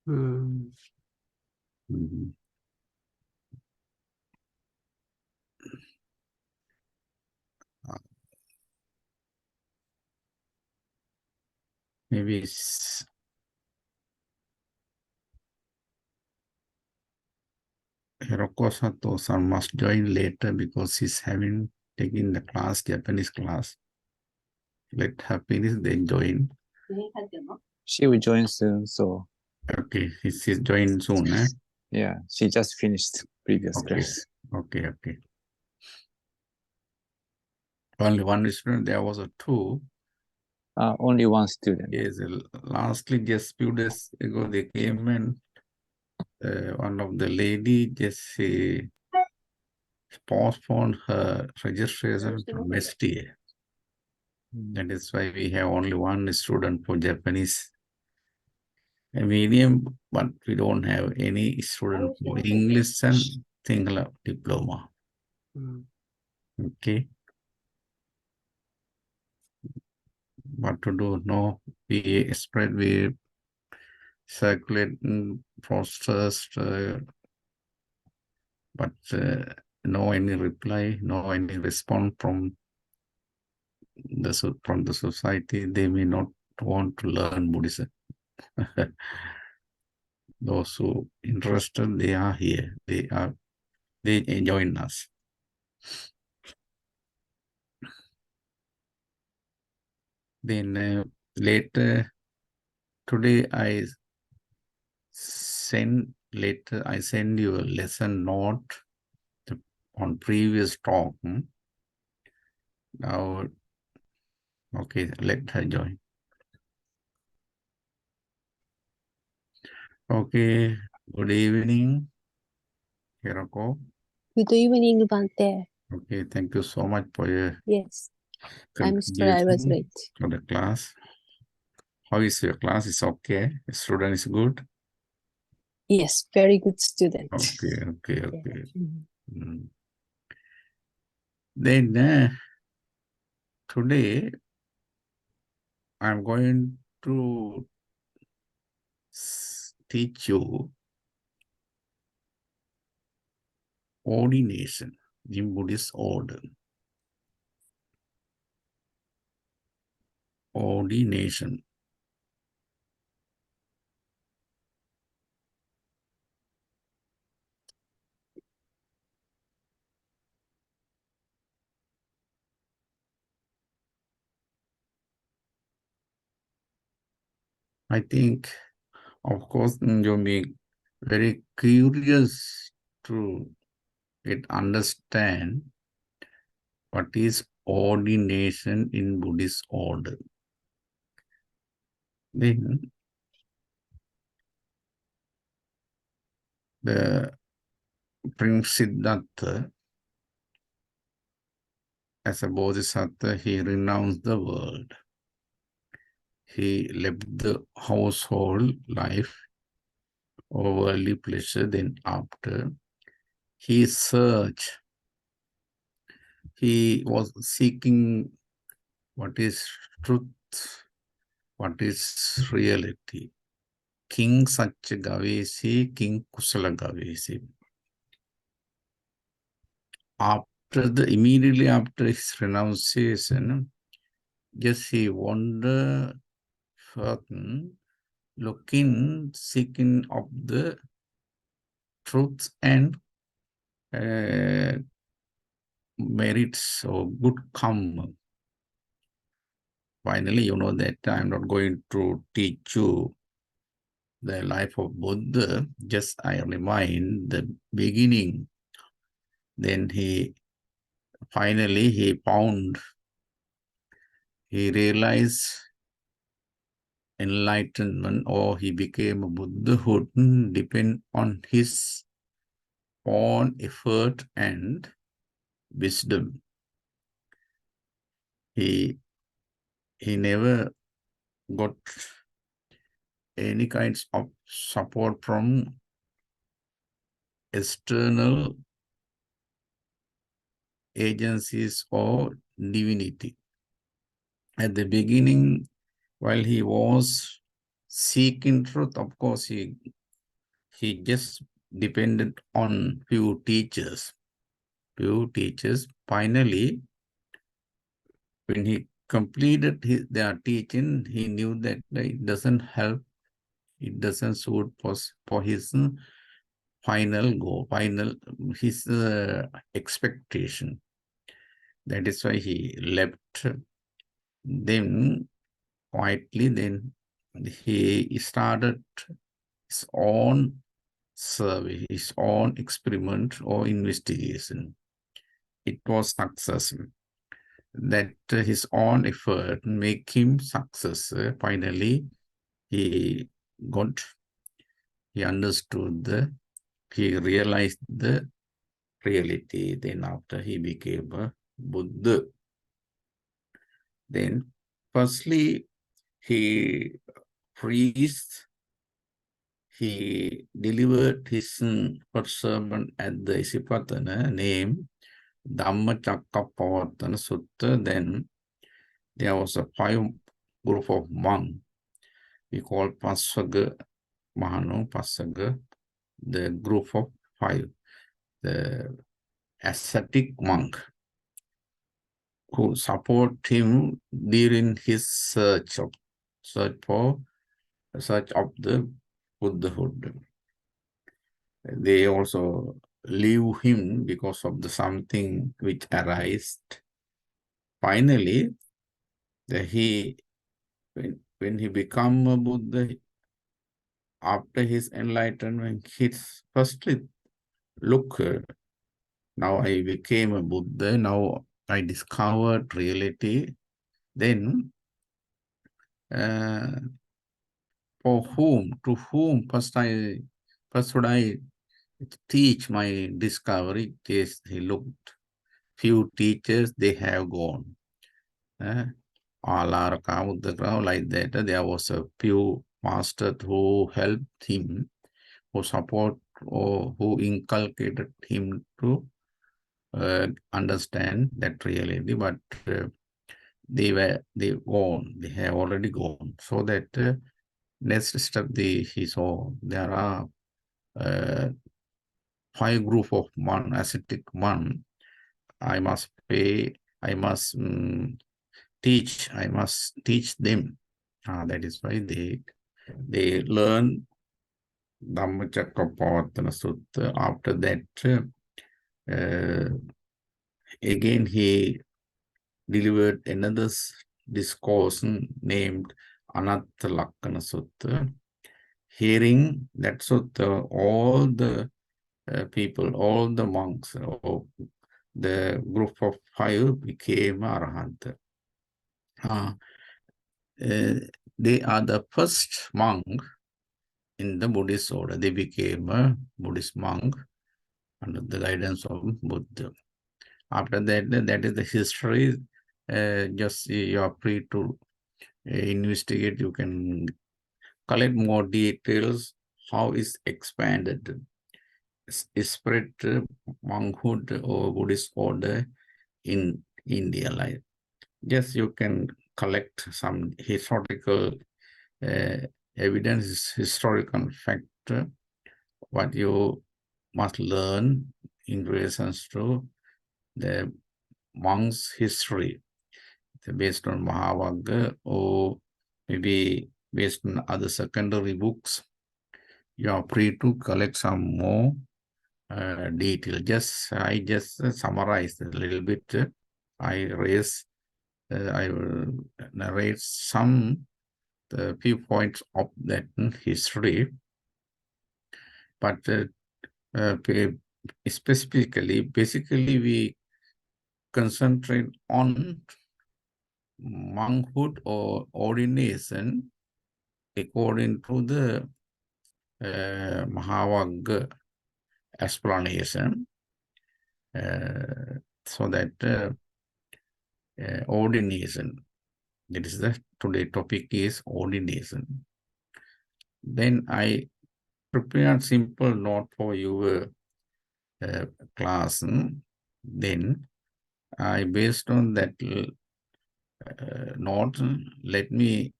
Mm. Maybe Hiroko Sato-san must join later because he's taking the class, Japanese class. Let her finish, then join. She will join soon, so. Okay, she's join soon, eh? Yeah, she just finished previous class. Okay. Only one student, there was two. Only one student. Yes, lastly, just few days ago, they came and one of the lady just postponed her registration to next year. That is why we have only one student for Japanese medium, but we don't have any student for English and single diploma. Okay. What to do? No, we spread, we circulate posters, but no any reply, no any response from the society. They may not want to learn Buddhism. Those who interested, they are here. They join us. Then later today I send you a lesson note on previous talk. Now, okay, let her join. Okay, good evening, Hiroko. Good evening, Bante. Okay, thank you so much for your Yes, I'm sorry I was late. for the class. How is your class? Is okay? The student is good? Yes, very good student. Okay. Yeah. Then today I'm going to teach you ordination in Buddhist order. Ordination. I think, of course, you'll be very curious to understand what is ordination in Buddhist order. Then the Prince Siddhartha, as a bodhisattva, he renounced the world. He left the household life or worldly pleasure. Then after he searched, he was seeking what is truth, what is reality. King Satya Gavesi, King Kusala Gavesi. Immediately after his renunciation, just he wandered further, looking, seeking of the truth and merits or good karma. Finally, you know that I'm not going to teach you the life of Buddha, just I remind the beginning. Then he realized enlightenment, or he became a Buddhahood, depend on his own effort and wisdom. He never got any kinds of support from external agencies or divinity. At the beginning, while he was seeking truth, of course, he just depended on few teachers. Finally, when he completed their teaching, he knew that it doesn't help, it doesn't suit for his final goal, his expectation. That is why he left. Then quietly, then he started his own survey, his own experiment or investigation. It was successful. That his own effort make him success. Finally, he understood he realized the reality. Then after he became a Buddha. Then firstly, he preached, he delivered his first sermon at the Isipatana named Dhammacakkappavattana Sutta. Then there was a 5 group of monks. We call Passaga Mahano, Passaga, the group of 5, the ascetic monk who support him during his search of the Buddhahood. They also leave him because of the something which arised. Finally, when he become a Buddha, after his enlightenment, he firstly look, now I became a Buddha, now I discovered reality. Then to whom first should I teach my discovery? Yes, he looked. Few teachers, they have gone. All are come the ground like that. There was a few masters who helped him, who support or who inculcated him to understand that reality, but they gone. They have already gone. So that next step he saw there are 5 group of ascetic monks. I must teach them. That is why they learn Dhammacakkappavattana Sutta. After that, again he delivered another discourse named Anatta Lakkana Sutta. Hearing that sutta, all the people, all the monks of the group of 5 became Arahant. They are the first monk in the Buddhist order. They became a Buddhist monk under the guidance of Buddha. After that, that is the history. Just you are free to investigate. You can collect more details. How is expanded, spread monkhood or Buddhist order in India. Like, yes, you can collect some historical evidence, historical fact, what you must learn in relation to the monk's history, based on Mahavagga or maybe based on other secondary books. You are free to collect some more detail. I just summarized a little bit. I will narrate some the few points of that history, but basically we concentrate on monkhood or ordination according to the Mahavagga explanation. So that ordination, that is the today topic is ordination. Then I prepared simple note for your class. Then I, based on that note, let me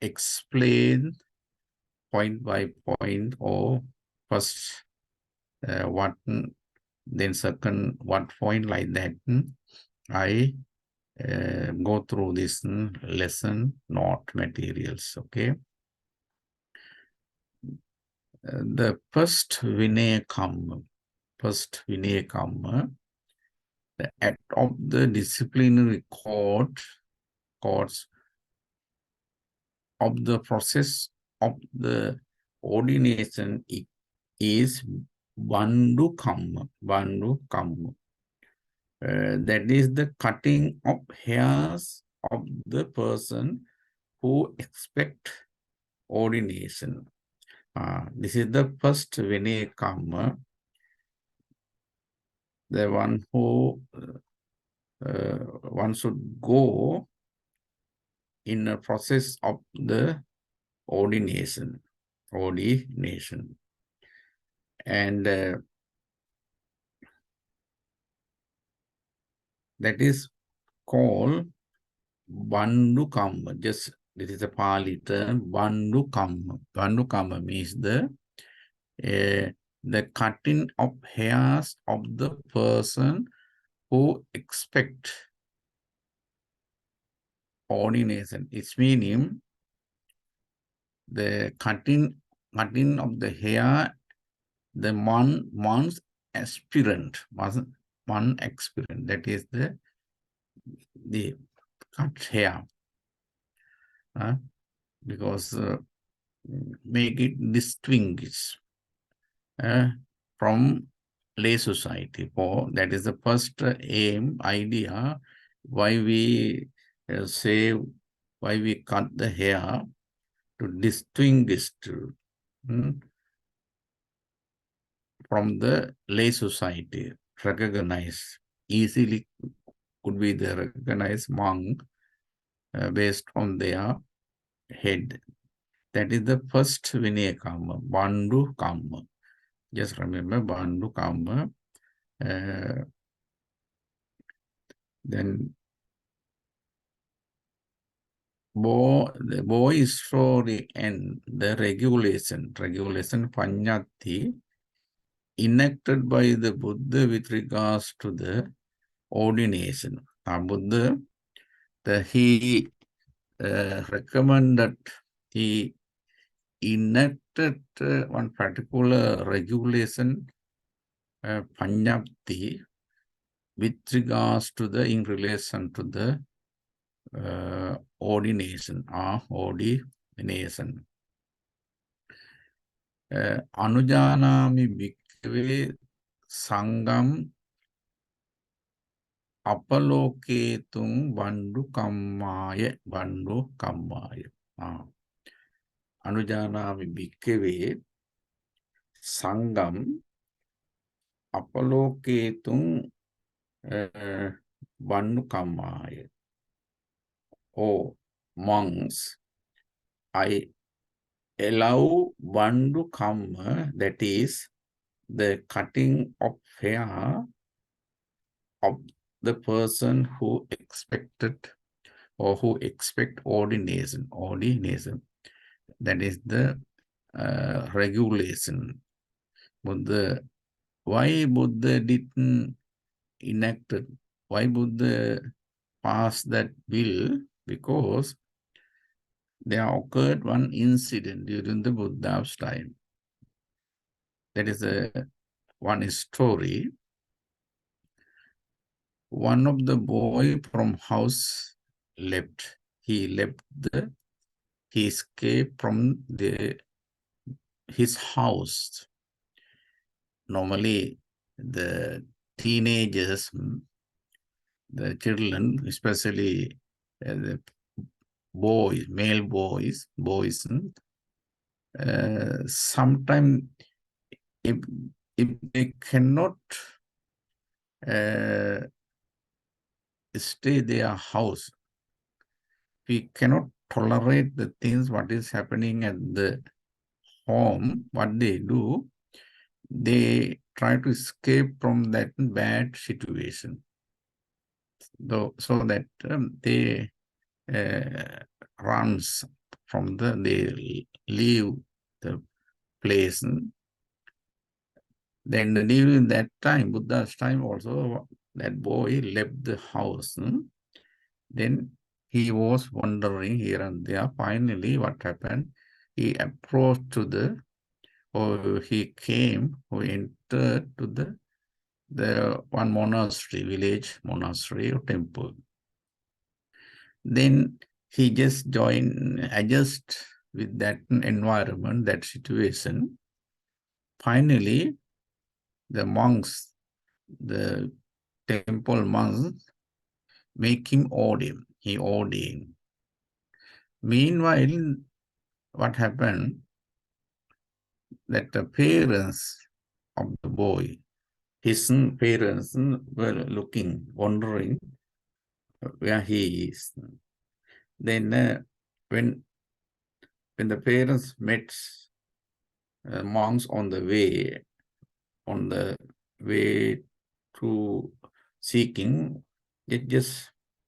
explain point by point, or first what, then second what point, like that. I go through this lesson note materials. Okay. The first Vinaya Kamma, the act of the disciplinary courts of the process of the ordination is Bandhu Kamma. That is the cutting of hairs of the person who expect ordination. This is the first Vinaya Kamma. The one who one should go in a process of the ordination. And that is called Bandhu Kamma. Just this is a Pali term, Bandhu Kamma. Bandhu Kamma means the cutting of hairs of the person who expect ordination. It's meaning the cutting of the hair, the one's aspirant, one aspirant, that is the cut hair, because make it distinguish from lay society. That is the first idea why we why we cut the hair, to distinguish from the lay society, easily could be the recognized monk based on their head. That is the first Vinaya Kamma, Bandhu Kamma. Just remember Bandhu Kamma. Then the boy story and the regulation Panyati enacted by the Buddha with regards to the ordination. Buddha, he recommended, he enacted one particular regulation, Panyati, with regards to the, in relation to the ordination. Anujanami bhikkhave sangam apaloketung bandhu kammaya. Anujanami bhikkhave sangam apaloketung bandhu kammaya. Oh, monks, I allow bandhu kamma, that is the cutting of hair of the person who expected or who expect ordination. That is the regulation. Buddha, why Buddha didn't enact it? Why Buddha passed that bill? Because there occurred one incident during the Buddha's time. That is one story. One of the boy from house left. He escaped from his house. Normally, the teenagers, the children, especially the boys, male boys, sometimes if they cannot stay their house, we cannot tolerate the things what is happening at the home. What they do, they try to escape from that bad situation, so that they runs from they leave the place. Then during that time, Buddha's time also, that boy left the house. Then he was wandering here and there. Finally, what happened? He approached to the, or he came, or entered to the one monastery, village monastery or temple. Then he just adjust with that environment, that situation. Finally, the monks, the temple monks, make him ordain. He ordained. Meanwhile, what happened? That the parents of the boy, his parents were looking, wondering where he is. Then when the parents met monks on the way to seeking,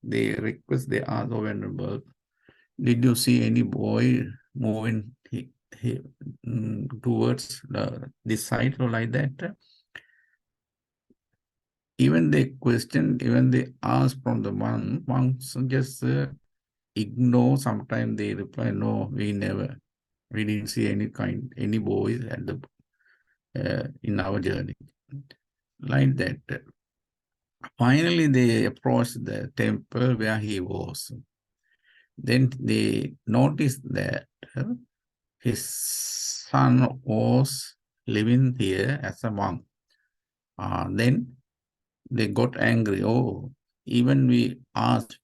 they request, they ask, "Oh, Venerable, did you see any boy moving towards this side or like that?" Even they question, even they ask from the monks, just ignore. Sometimes they reply, "No, we didn't see any boys at the in our journey." Like that. Finally, they approached the temple where he was. Then they noticed that his son was living here as a monk. Then they got angry. Oh, even we asked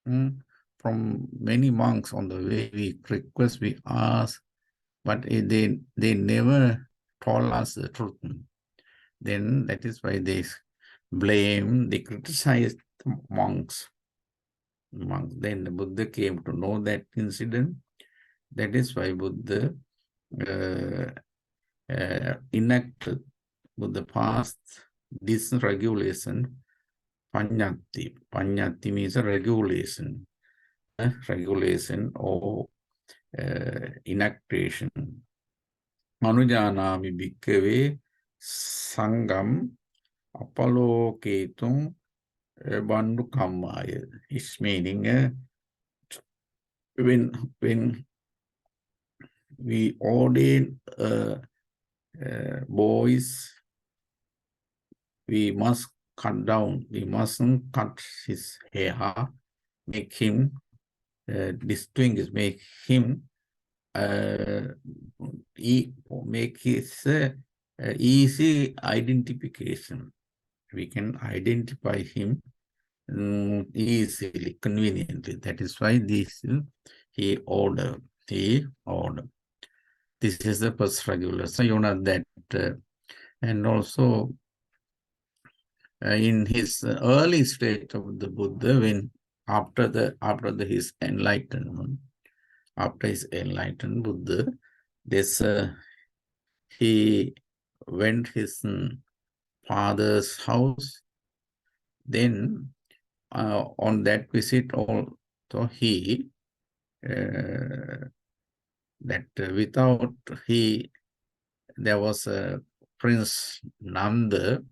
from many monks on the way, we request, we ask, but they never told us the truth. Then that is why they criticized the monks. Then the Buddha came to know that incident. That is why Buddha enacted, Buddha passed this regulation, Panyati. Panyati means a regulation. Regulation or enactation. Manujanami bhikkhave sangam apaloketum bandu kammaya. It's meaning when we ordain boys, we must cut down. We mustn't cut his hair, make him distinguish, make him make his easy identification. We can identify him easily, conveniently. That is why he ordered. This is the first regulation. So you know that, and also in his early state of the Buddha, when after his enlightenment, after his enlightened Buddha, he went his father's house. Then on that visit also he there was a Prince Nanda.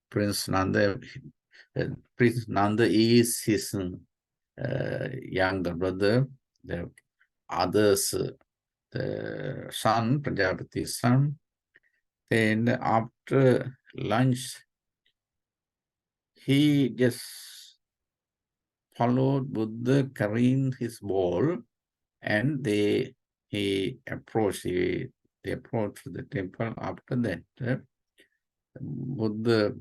Prince Nanda is his younger brother. The others, the son, Prajapati's son. Then after lunch, he just followed Buddha carrying his bowl, and they approached the temple. After that, Buddha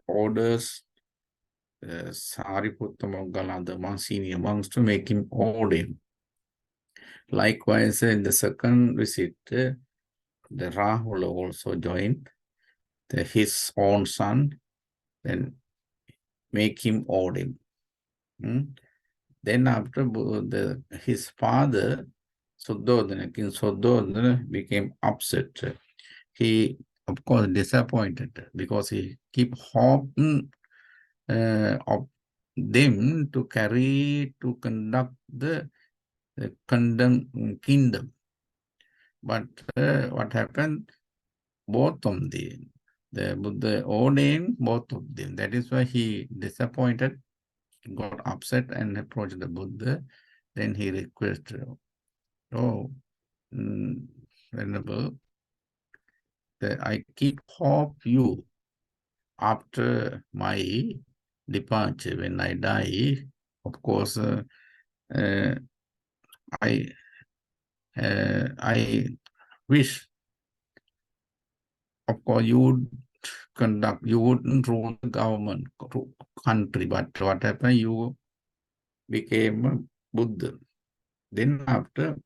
orders Sariputta Moggala, the senior monks, to make him ordain. Likewise, in the second visit, the Rahula also joined his own son, then make him ordain. Then after his father, King Suddhodana, became upset. He, of course, disappointed because he keep hoping of them to conduct the the condemned kingdom. But what happened? Both of them, the Buddha ordained both of them. That is why he disappointed, got upset and approached the Buddha. Then he requested, oh, Venerable, I keep hope you after my departure, when I die. Of course, I wish, of course, you wouldn't rule the government, country, but what happened? You became a Buddha. Then after,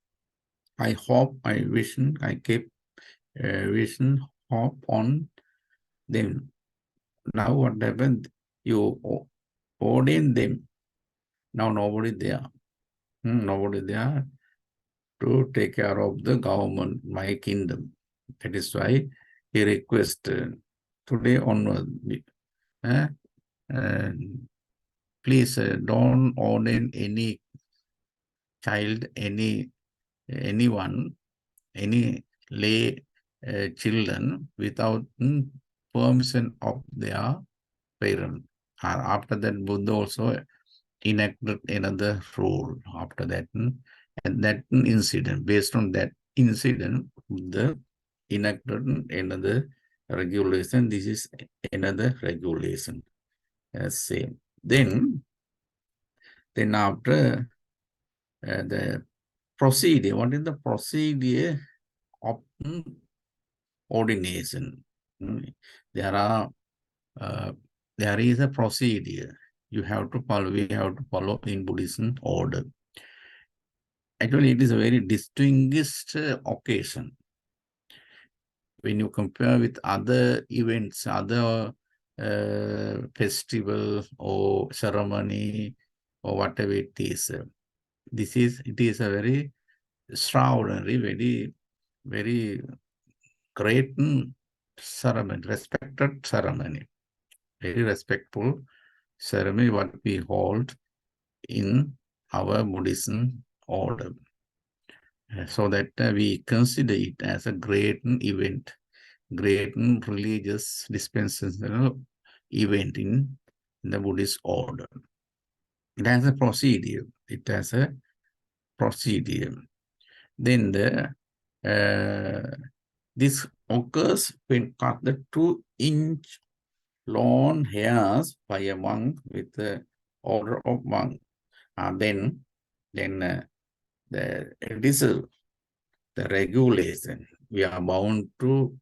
I kept vision, hope on them. Now what happened? You ordain them. Now nobody there. Nobody there to take care of the government, my kingdom. That is why he requests today onward, please don't ordain any child, anyone, any lay children without permission of their parent. After that, Buddha also enacted another rule after that. And that incident, based on that incident, Buddha enacted another regulation. This is another regulation. Same. Then after the procedure, what is the procedure of ordination? There is a procedure we have to follow in Buddhism order. Actually, it is a very distinguished occasion. When you compare with other events, other festival or ceremony or whatever it is, it is a very extraordinary, very, very great ceremony, respected ceremony, very respectful ceremony what we hold in our Buddhism order. So that we consider it as a great event, great religious dispensational event in the Buddhist order. It has a procedure. It has a procedure. Then this occurs when cut the 2-inch long hairs by a monk with the order of monk. Then it is the regulation. We are bound to,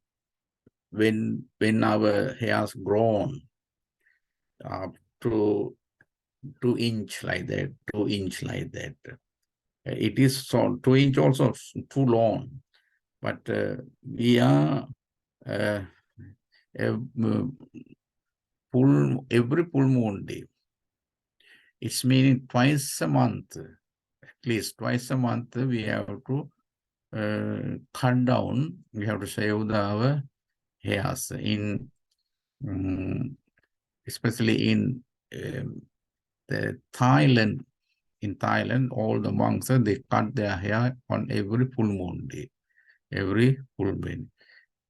when our hairs grown up to 2-inch like that, 2-inch like that. It is so 2-inch also too long, but we are every full moon day. It's meaning twice a month, at least twice a month, we have to cut down, we have to shave our hairs especially in the Thailand. In Thailand, all the monks, they cut their hair on every full moon day, every full moon.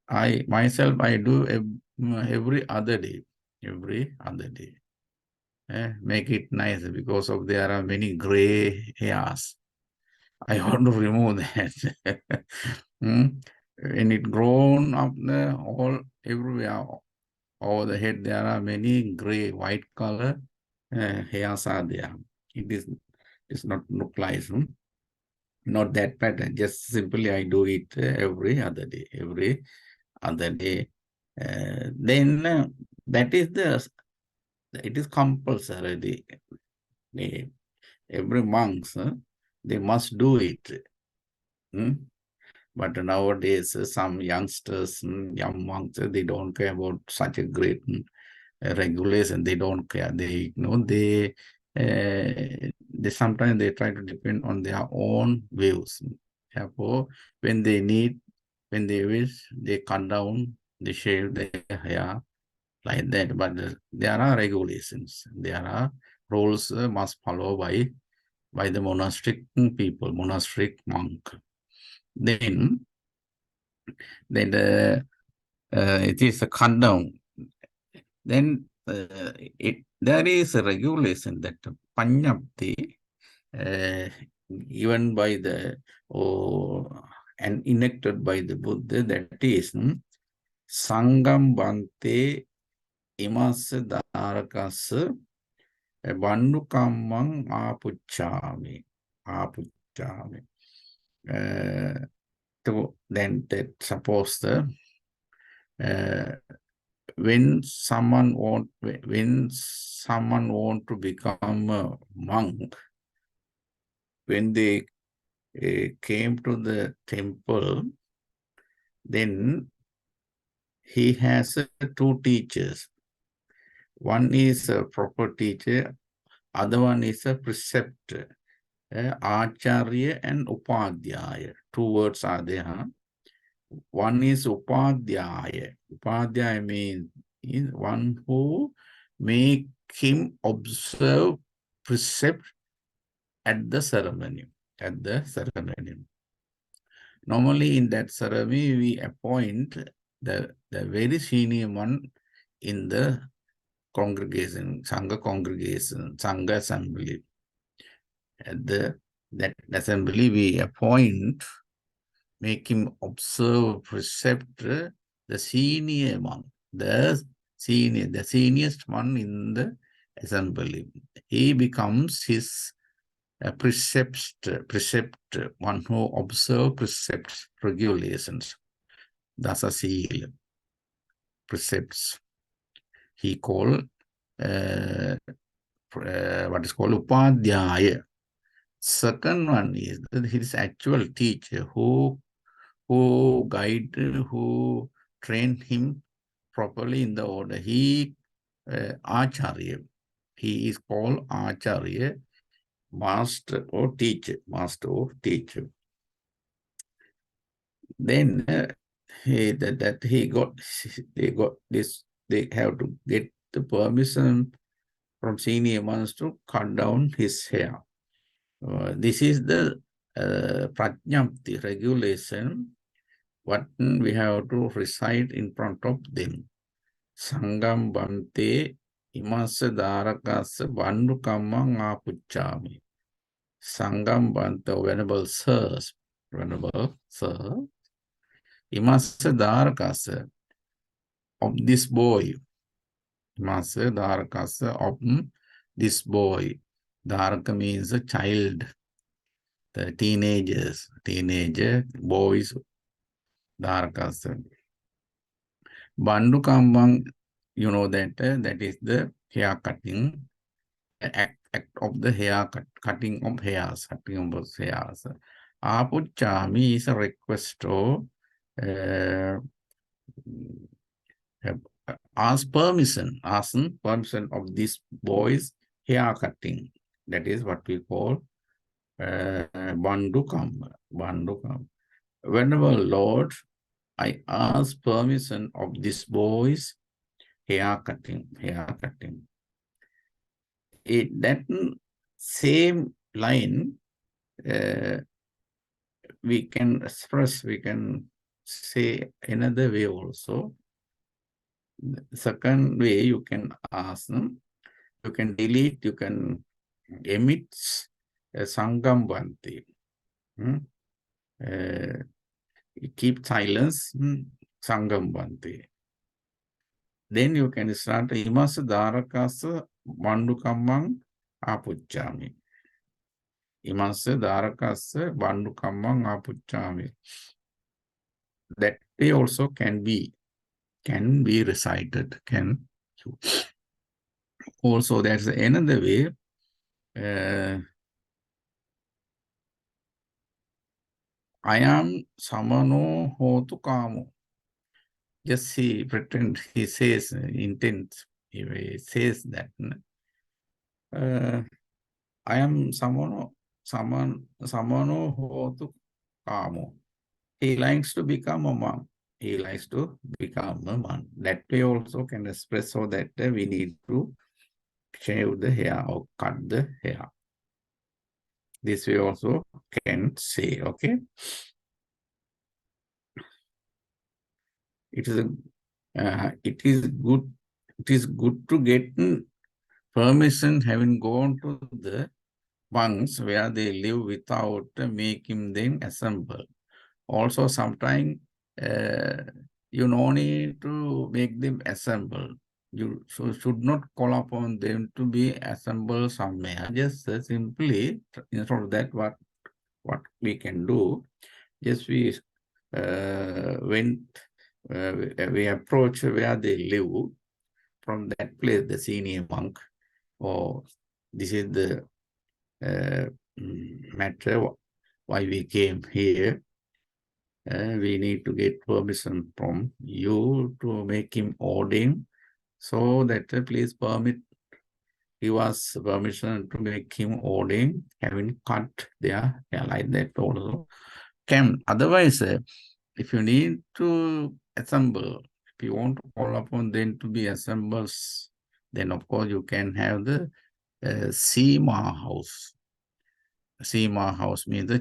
I do every other day, make it nice because of there are many gray hairs. I want to remove that. When it grown up all everywhere over the head, there are many gray, white color hairs are there. It's not look like not that pattern. Just simply I do it every other day. Then that is it is compulsory. Every monks they must do it. But nowadays some youngsters, young monks, they don't care about such a great regulation. They don't care. They sometimes they try to depend on their own views. Therefore, when they wish, they cut down, they shave their hair like that. But there are regulations. There are rules must follow by by the monastic people, monastic monk. Then it is a cut down. Then there is a regulation that Panyapti, given by the and enacted by the Buddha, that is Sangam Bante Imas Darakas Bandukamang Apuchami. Then that suppose the when someone want to become a monk, when they came to the temple, then he has two teachers. One is a proper teacher, other one is a preceptor. Acharya and Upadhyaya. Two words are there. One is Upadhyaya. Upadhyaya means one who make him observe precept at the ceremony. Normally in that ceremony, we appoint the very senior one in the congregation, Sangha congregation, Sangha assembly. At that assembly, we appoint, make him observe precept, the senior one, the seniorest one in the assembly. He becomes his precept, one who observe precepts, regulations. That's a seal. Precepts. He called what is called Upadhyaya. Second one is his actual teacher who guided, who trained him properly in the order. He Acharya. He is called Acharya, master or teacher. Then they have to get the permission from senior ones to cut down his hair. This is the Prajnapti regulation, what we have to recite in front of them. Sangam Bante Imasa Darakasa Bandukamang Apuchami. Sangam Bante, Venerable Sirs, Imasa Darakasa, of this boy. Imasa Darakasa, of this boy. Dharaka means a child, the teenager, boys, Dharaka. Bandukambang, you know that that is the hair cutting, act of the hair cutting of hairs. Apuchami is a request to ask permission of this boy's hair cutting. That is what we call Bandukam. Venerable Lord, I ask permission of this boy's hair cutting. That same line we can express, we can say another way also. The second way you can ask them, you can delete, you can emit Sangam Bante. Keep silence, Sangam Bante. Then you can start Imasa Darakasa Bandukamang Apuchami. Imasa Darakasa Bandukamang Apuchami. That way also can be recited. Also, there's another way. I am Samano Hotu Kamo. Just he says, intents, he says that I am Samano Hotu Kamo. He likes to become a monk. That way also can express so that we need to shave the hair or cut the hair. This way also can say, okay? It is good to get permission having gone to the monks where they live without making them assemble. Also, sometimes you no need to make them assemble. You should not call upon them to be assembled somewhere. Just simply, instead of that, what we can do, just we we approach where they live. From that place, the senior monk, or this is the matter why we came here. We need to get permission from you to make him ordain, so that please give us permission to make him ordain, having cut their hair like that also. Otherwise, if you need to assemble, if you want to call upon them to be assembles, then of course you can have the Sema house. Sema house means the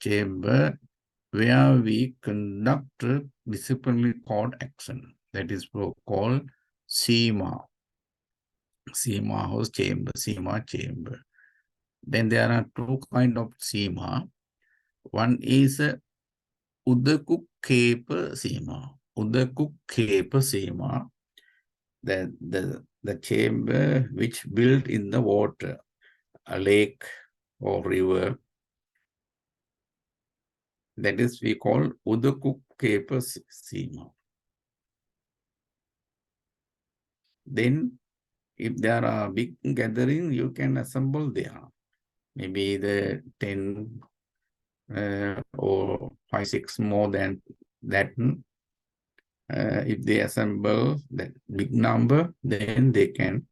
chamber where we conduct disciplinary court action. That is called Sema house chamber, Sema chamber. Then there are two kinds of Sema. One is Udakukepa Sema. Udakukepa Sema, the chamber which built in the water, a lake or river. That is we call Udakukepa Sema. Then if there are big gathering, you can assemble there. Maybe the 10 or 5, 6 more than that. If they assemble that big number, then we can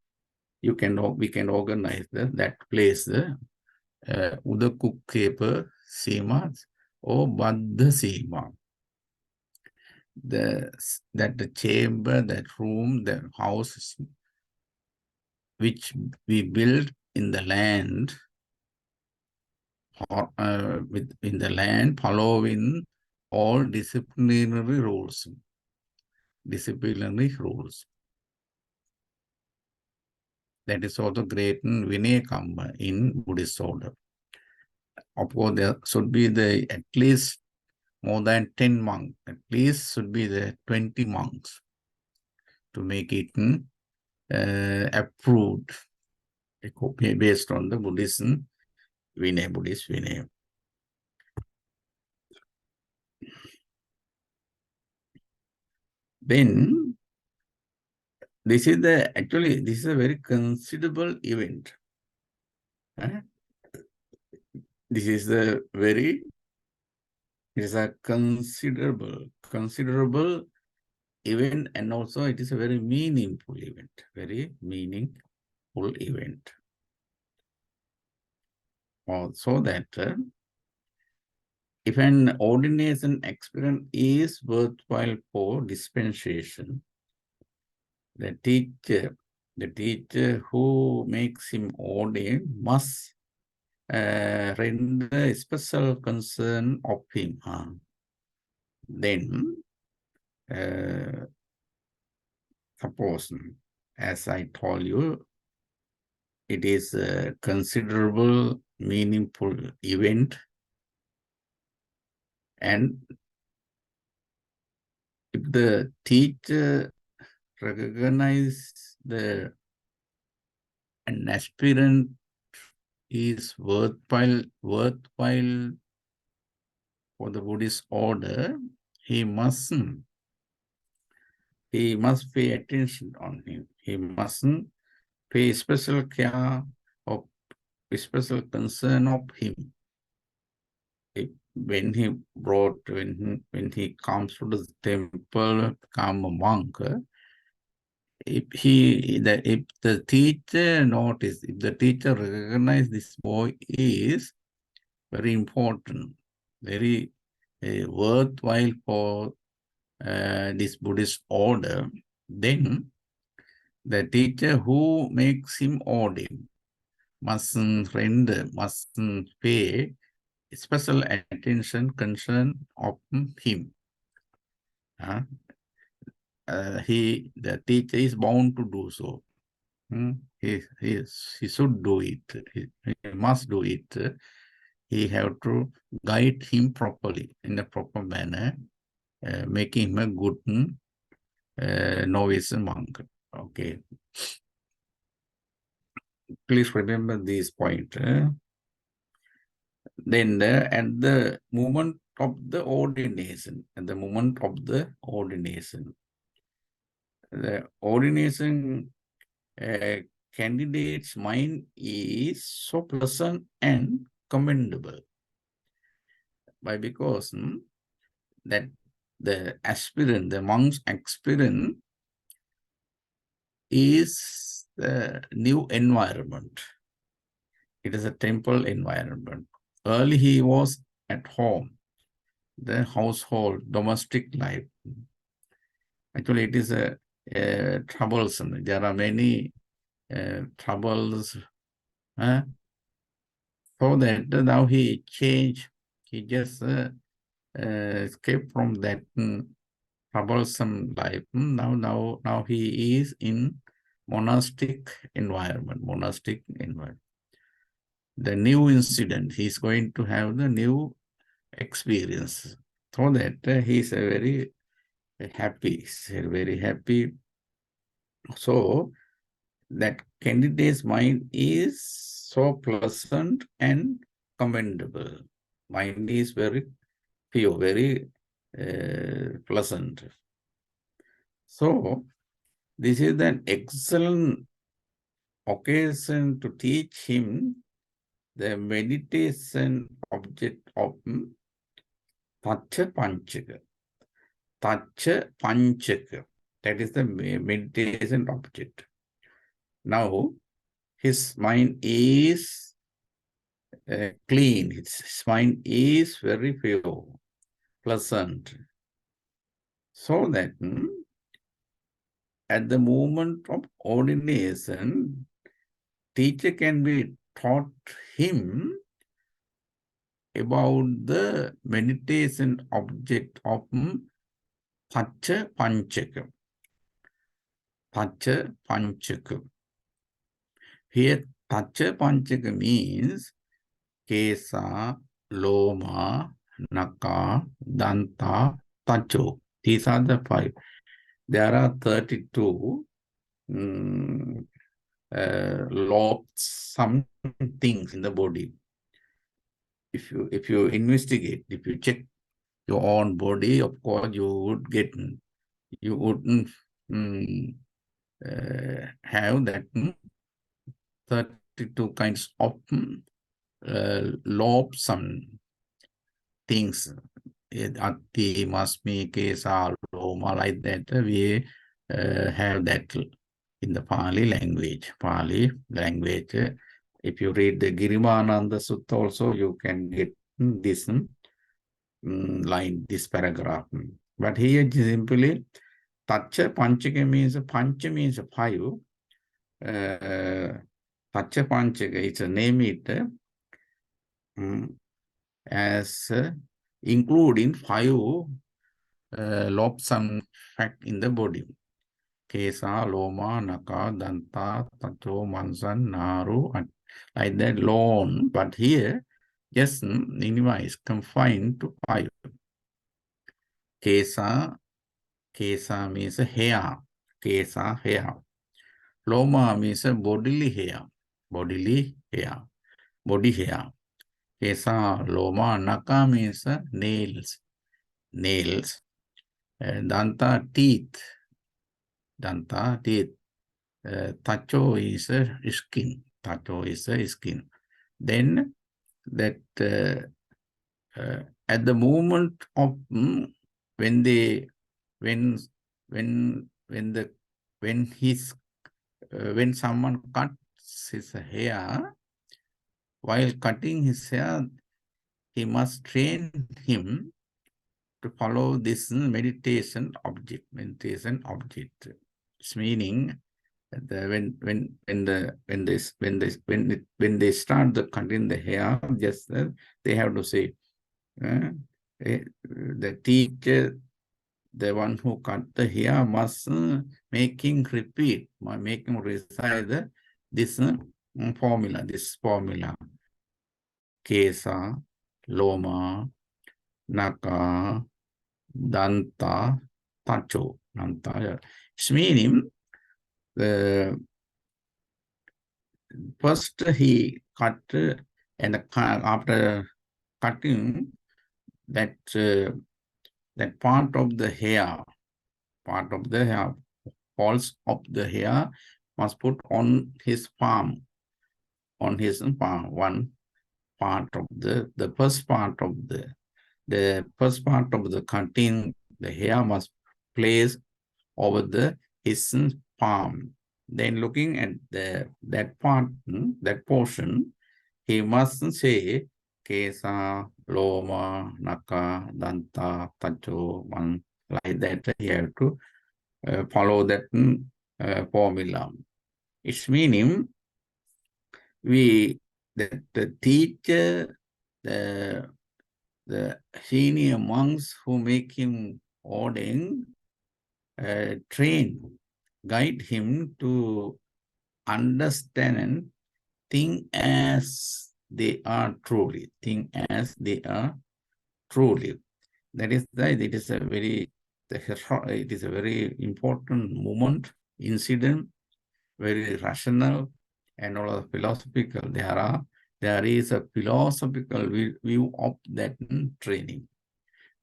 organize that place, Udakukepa Sema or Baddha Sema. The chamber, that room, the house which we build in the land, or in the land, following all disciplinary rules. That is also great in Vinaya Kamma in Buddhist order. Of course, there should be at least more than 10 monks. At least should be the 20 monks to make it approved based on the Buddhism Vinaya, Buddhist Vinaya. Then this is a very considerable event. This is a considerable event, and also it is a very meaningful event. Also that if an ordination experience is worthwhile for dispensation, the teacher who makes him ordain must render special concern of him. Then, suppose, as I told you, it is a considerable, meaningful event, and if the teacher recognizes an aspirant is worthwhile for the Buddhist order, he must pay attention on him. He mustn't pay special care or special concern of him. When he comes to the temple, become a monk, if the teacher recognizes this boy is very important, very worthwhile for this Buddhist order, then the teacher who makes him ordain mustn't pay special attention, concern of him. The teacher is bound to do so. He should do it. He must do it. He have to guide him properly, in a proper manner, making him a good novice monk. Okay. Please remember this point. Then at the moment of the ordination, the ordination candidate's mind is so pleasant and commendable. Because that the aspirant, the monk's aspirant, is the new environment. It is a temple environment. Early he was at home, the household, domestic life. Actually, it is a troublesome. There are many troubles. So that now he changed. He just escaped from that troublesome life. Now he is in monastic environment. The new incident, he's going to have the new experience. So that he's very happy. So that candidate's mind is so pleasant and commendable. Mind is very pure, very pleasant. So this is an excellent occasion to teach him the meditation object of Tacha Panchaka. That is the meditation object. Now, his mind is clean. His mind is very pure, pleasant. So that at the moment of ordination, teacher can be taught him about the meditation object of Tacha Panchaka. Here, Tacha Panchaka means Kesa, Loma, Naka, Danta, Tacho. These are the 5. There are 32 some things in the body. If you investigate, if you check your own body, of course, you wouldn't have that 32 kinds of loathsome things. Atti, Masmi, Kesa, Loma, like that. We have that in the Pali language. If you read the Girimananda Sutta also, you can get this line, this paragraph. But here simply, Tacha Panchaka means 5. Tacha Panchaka, it's a name it as including 5 loathsome fact in the body. Kesa, Loma, Naka, Danta, Tacho, Mansan, Naru, like that long. But here, just Ninima is confined to 5. Kesa means hair. Hair. Loma means bodily hair. Body hair. Kesa, Loma, Naka means nails. Danta, teeth. Tacho is skin. Then that at the moment of when someone cuts his hair, while cutting his hair, he must train him to follow this meditation object. It's meaning when they start the cutting the hair, just they have to say, the teacher, the one who cut the hair, must making repeat, making recite this formula, Kesa, Loma, Naka, Danta, Tacho, Nanta. It's meaning first he cut and after cutting that part of the hair, falls of the hair must put on his palm, one part of the first part of the cutting, the hair must place over his palm. Then looking at that part, that portion, he must say Kesa, Loma, Naka, Danta, Tacho, one, like that. He have to follow that formula. It's meaning the teacher, the senior monks who make him ordain, train, guide him to understand and think as they are truly. That is why it is a very important moment, incident, very rational, and all philosophical. There is a philosophical view of that training.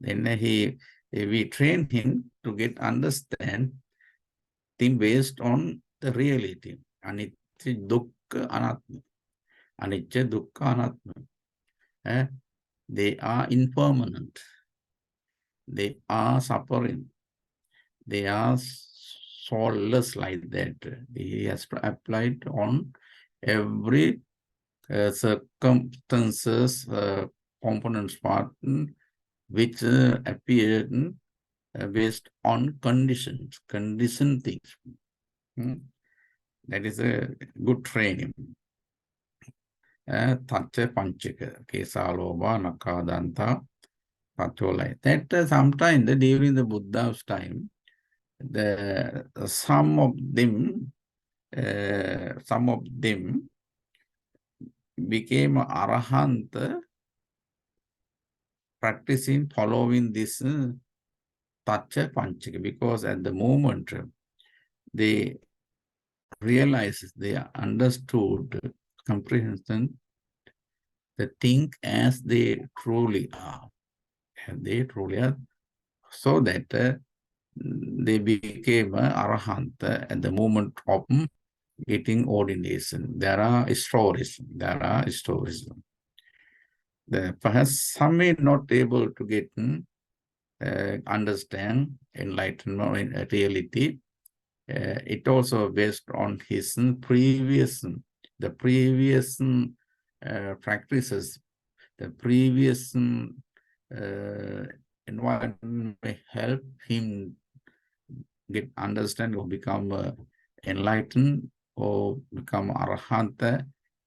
Then we train him to get understand thing based on the reality. Anicca, dukkha, anatma. Anicca, dukkha, anatma. They are impermanent. They are suffering. They are soulless, like that. He has to apply it on every circumstances, components part, which appear based on conditions, conditioned things. That is a good training. Tattva panchika, Kesaloba, Nakadanta, Patolai. That sometimes during the Buddha's time, some of them became arahant, practicing, following this Tattva panchika, because at the moment they realized, they understood, comprehension, the think as they truly are. And they truly are, so that they became arahant at the moment of getting ordination. There are stories. Perhaps some may not able to get understand enlightenment in reality. It also based on his previous practices, the previous environment may help him get understand or become enlightened or become arahant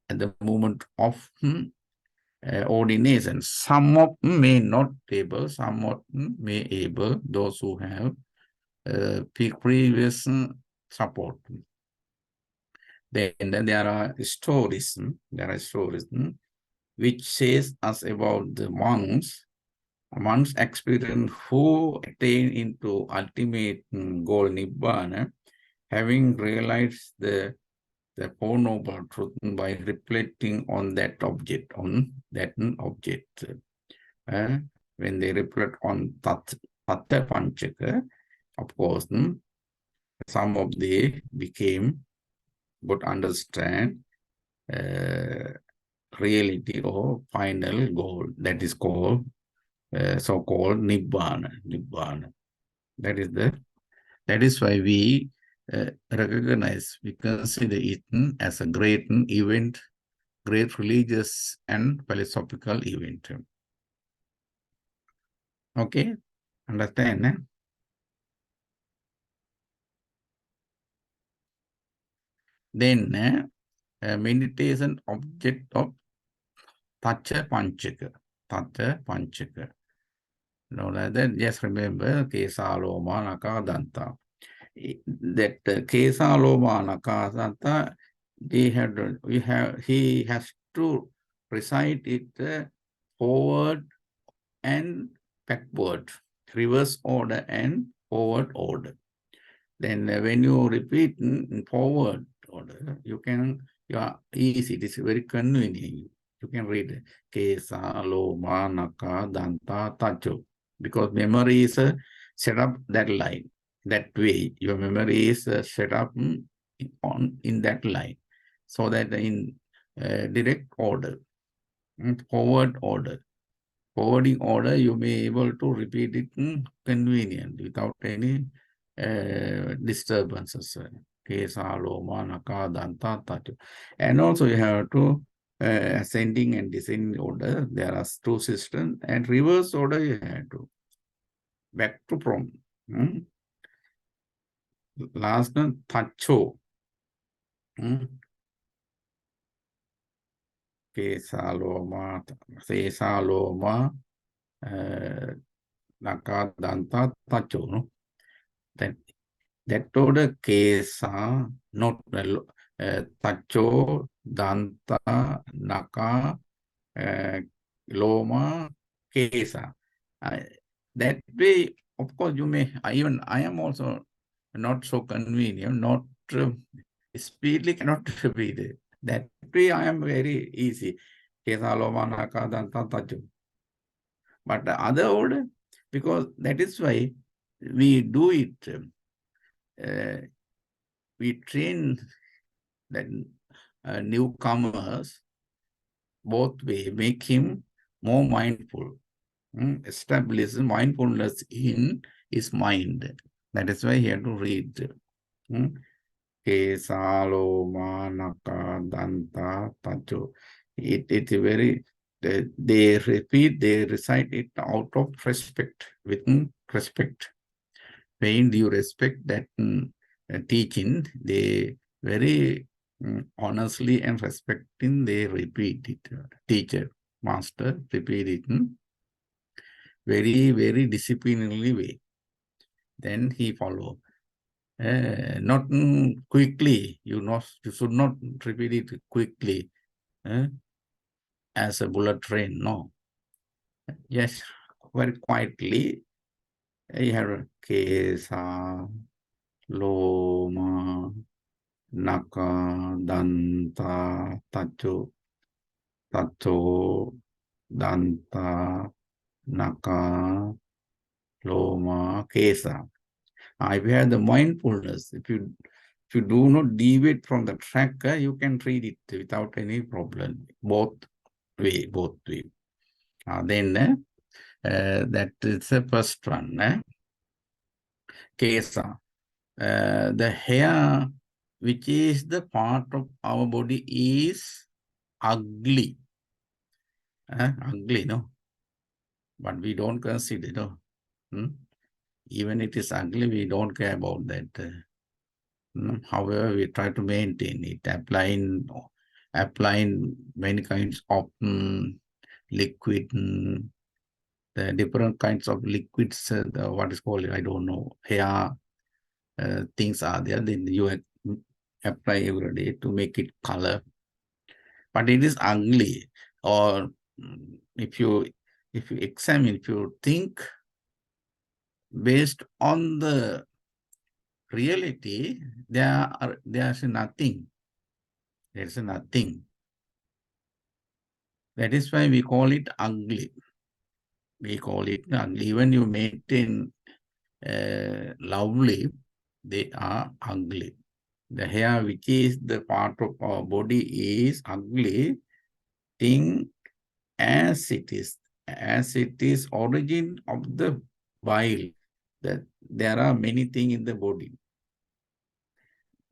at the moment of ordination. Some of them may not able, some of them may able, those who have previous support. Then there are stories. Which says us about the monks experience who attain into ultimate goal Nibbana, having realized the Four Noble Truth by reflecting on that object, when they reflect on Tattva Panchaka, of course, some of they became good understand reality or final goal, that is called so-called Nibbana. That is why we recognize, we consider it as a great event, great religious and philosophical event. Okay, understand? Then meditation object of Tacha Panchaka. Tacha Panchaka. No, like that, just remember Kesa Loma Naka Danta. That Kesa Loma Naka Danta, he has to recite it forward and backward, reverse order and forward order. Then when you repeat in forward order, you are easy. It is very convenient. You can read Kesa, Loma, Naka, Danta, Tacho. Because memory is set up that line, that way. Your memory is set up in that line. So that in direct order, forward order. Forwarding order, you may be able to repeat it convenient without any disturbances. Kesa, Loma, Naka, Danta, Tacho. And also you have to ascending and descending order. There are two systems, and reverse order you have to. Back to from. Last one, Tacho. Kesa, Loma, Sesa, Loma, Naka, Danta, Tacho. No? That order Kesa, not Tacho, Danta, Naka, Loma, Kesa. That way, of course, you may, even I am also not so convenient, not speedily cannot repeat it. That way I am very easy. Kesa, Loma, Naka, Danta, Tacho. But the other order, because that is why we do it. We train the newcomers both way, make him more mindful, establish mindfulness in his mind. That is why he had to read. Kesa, Loma, Naka, Danta, Tacho. It's very, they repeat, they recite it out of respect, with respect. When you respect that teaching, they very honestly and respecting, they repeat it. Teacher, master, repeat it very, very disciplinarily way. Then he follow. Not quickly. You should not repeat it quickly as a bullet train. No. Yes, very quietly. You have Kesa, Loma, Naka, Danta, Tacho, Tacho, Danta, Naka, Loma, Kesa. If you have the mindfulness, if you do not deviate from the track, you can read it without any problem. Both way. Then that is the first one. Kesa. The hair, which is the part of our body, is ugly. Ugly, no? But we don't consider, no? Even it is ugly, we don't care about that. However, we try to maintain it, applying many kinds of liquid, the different kinds of liquids, what is called, I don't know, hair things are there, then you apply every day to make it color. But it is ugly. Or if you examine, if you think based on the reality, there's nothing. There's nothing. That is why we call it ugly. We call it ugly. Even you maintain lovely, they are ugly. The hair, which is the part of our body, is ugly thing as it is origin of the bile. That there are many things in the body.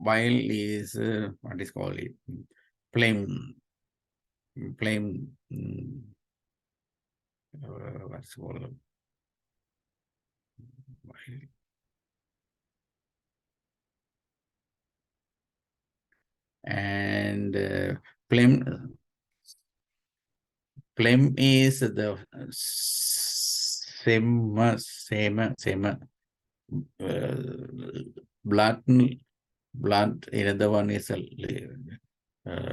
Bile is what is called it, flame, what's called bile. And phlegm is the same blood. Another one is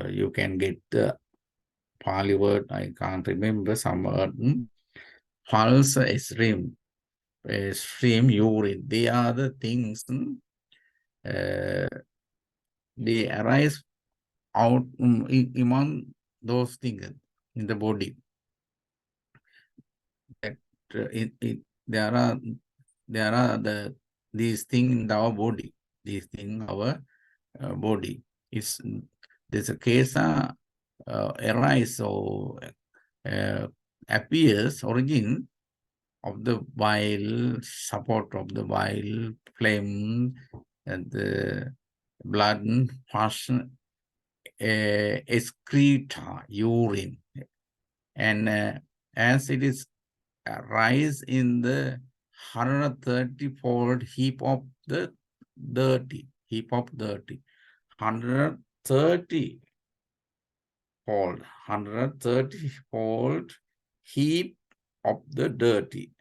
you can get the Pali word, I can't remember some word. Pulse stream urine. They are the things they arise out among those things in the body. That there are these things in our body. These things our body. There's a case arise or appears origin of the bile, support of the bile, phlegm, and the blood, passion, excreta, urine. And as it is rise in the 130-fold heap of the dirty, 130-fold heap of the dirty.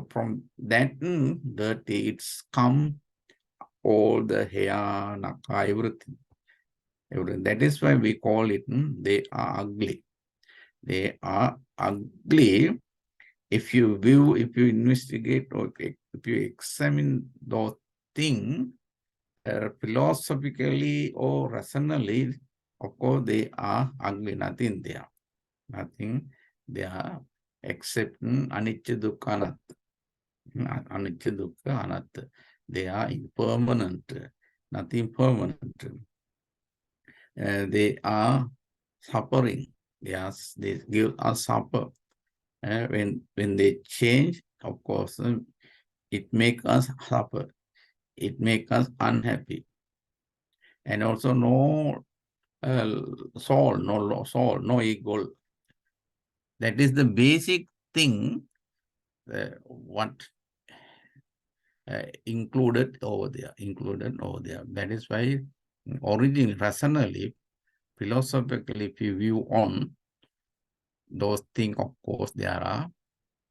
From that dirty, it's come all the hair, naka, everything. That is why we call it, they are ugly. They are ugly. If you view, if you investigate, or if you examine those things philosophically or rationally, of course, they are ugly. Nothing there. Nothing there except anicca dukkha anatta. Anicca dukkha anatta. They are impermanent. Nothing permanent. They are suffering. They give us suffer. When they change, of course, it makes us suffer. It makes us unhappy. And also no soul, no ego. That is the basic thing what included over there. That is why originally, rationally, philosophically, if you view on those things, of course, there are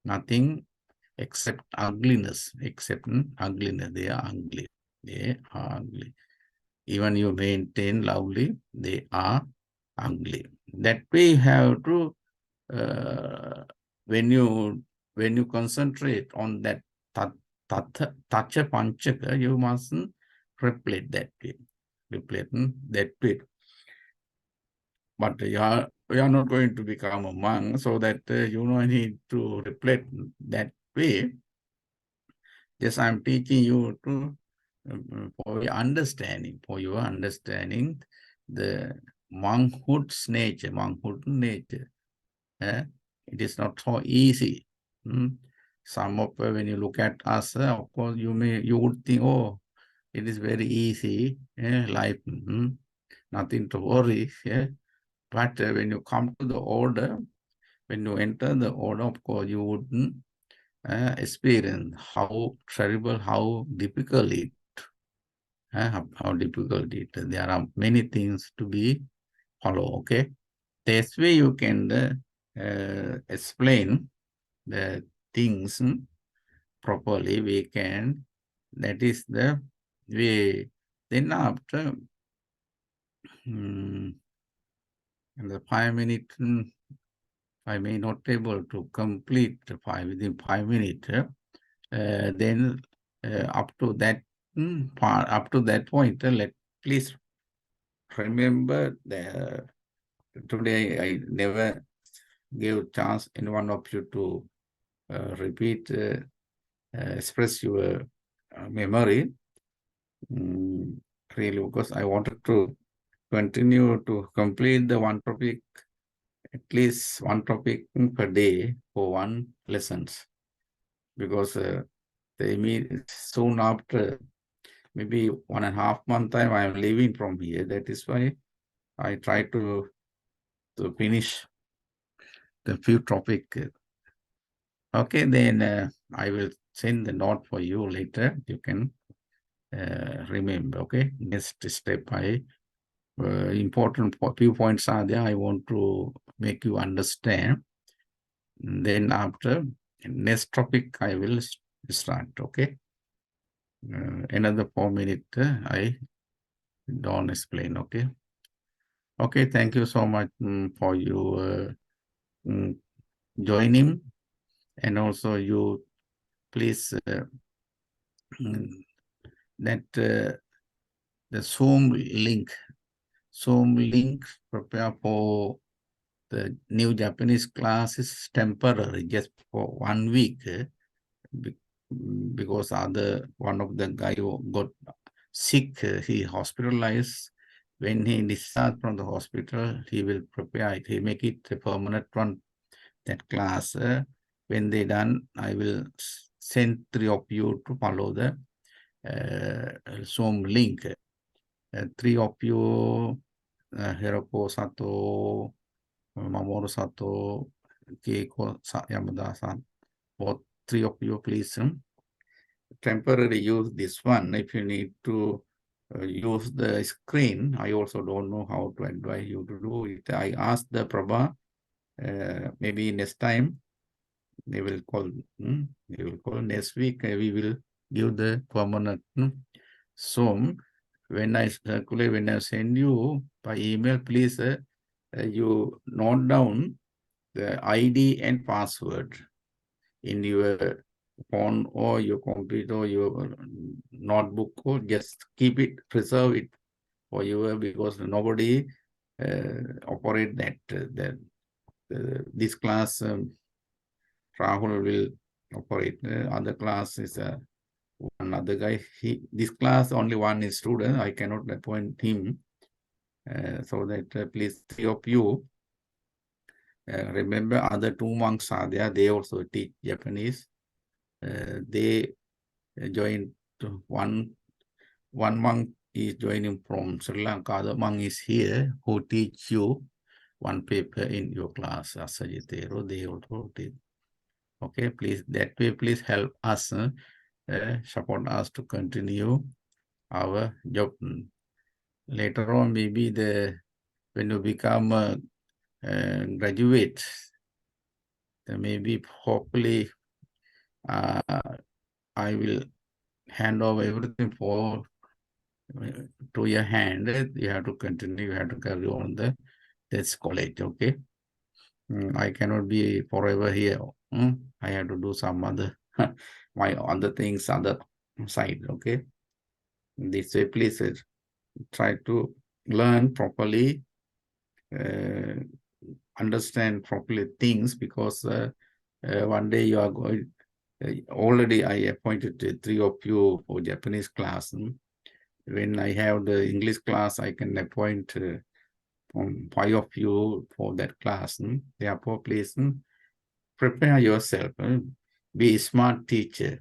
nothing except ugliness. They are ugly. Even you maintain lovely, they are ugly. That way you have to, when you concentrate on that tattva panchaka, you mustn't replete that way. But we are not going to become a monk, so that you need to reflect that way. Just I'm teaching you to for your understanding, the monkhood's nature. It is not so easy. Some of when you look at us, of course, you would think, oh, it is very easy life, nothing to worry. But when you come to the order, when you enter the order, of course, you wouldn't experience how terrible, how difficult it. How difficult it. There are many things to be followed. Okay, this way you can explain the things properly. We can. That is the way. Then after in the 5 minutes, I may not able to complete within 5 minutes. Then up to that part, up to that point, please remember that today I never gave chance any one of you to repeat, express your memory. Really, because I wanted to continue to complete the one topic, at least one topic per day for one lessons, because they meet soon after, maybe 1.5 month time, I am leaving from here. That is why I try to finish the few topic. Okay, then I will send the note for you later. You can remember. Okay, next step I important few points are there. I want to make you understand. Then after next topic, I will start. Okay. Another 4 minutes, I don't explain. Okay. Okay. Thank you so much for you joining, and also you please that the Zoom link prepare for the new Japanese class is temporary, just for 1 week, because one of the guy who got sick, he hospitalized. When he discharged from the hospital, he will prepare it. He make it a permanent one, that class. When they done, I will send 3 of you to follow the Zoom link. 3 of you, Hiroko Sato, Mamoru Sato, Keiko Yamada-san, both 3 of you, please temporarily use this one. If you need to use the screen, I also don't know how to advise you to do it. I asked the Prabha, maybe next time they will call next week. We will give the permanent Zoom. When I circulate, when I send you by email, please you note down the ID and password in your phone or your computer or your notebook, or just keep it, preserve it for you, because nobody operate that. This class, Rahul will operate. Other class is one other guy. This class only one is student. I cannot appoint him. So that please, 3 of you remember, other 2 monks are there. They also teach Japanese. They joined one monk is joining from Sri Lanka. Other monk is here who teach you 1 paper in your class. Asajitero, they also teach. Okay, please, that way, please help us, support us to continue our job. Later on, maybe when you become a graduate, then maybe hopefully I will hand over everything to your hand. You have to continue, you have to carry on this college. Okay. I cannot be forever here. I have to do some other my other things, other side. Okay. This way, please try to learn properly, understand properly things, because one day you are going. Already I appointed 3 of you for Japanese class. When I have the English class, I can appoint 5 of you for that class. Therefore, please prepare yourself. Be a smart teacher.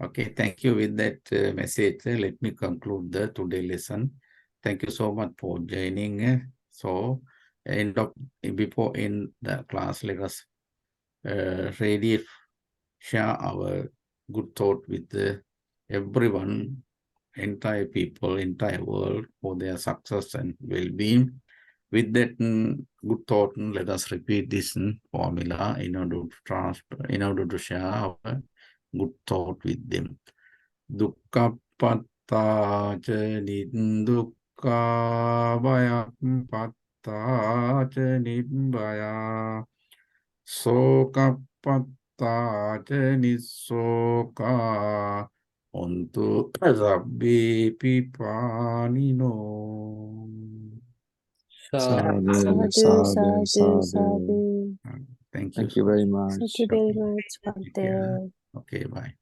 Okay, thank you. With that message, let me conclude the today lesson. Thank you so much for joining. So, before in the class, let us really share our good thought with everyone, entire people, entire world, for their success and well-being. With that good thought, let us repeat this formula in order to share our good thought with them. Dukkapatta cha nindukka bhayapatta cha nibbaya sokapatta cha nissoka ontu sabbi pipanino. Sadhu, Sadhu, sadhu, sadhu, sadhu. sadhu. Thank you. Thank you very much. Thank you very much, Bhante. Okay, bye.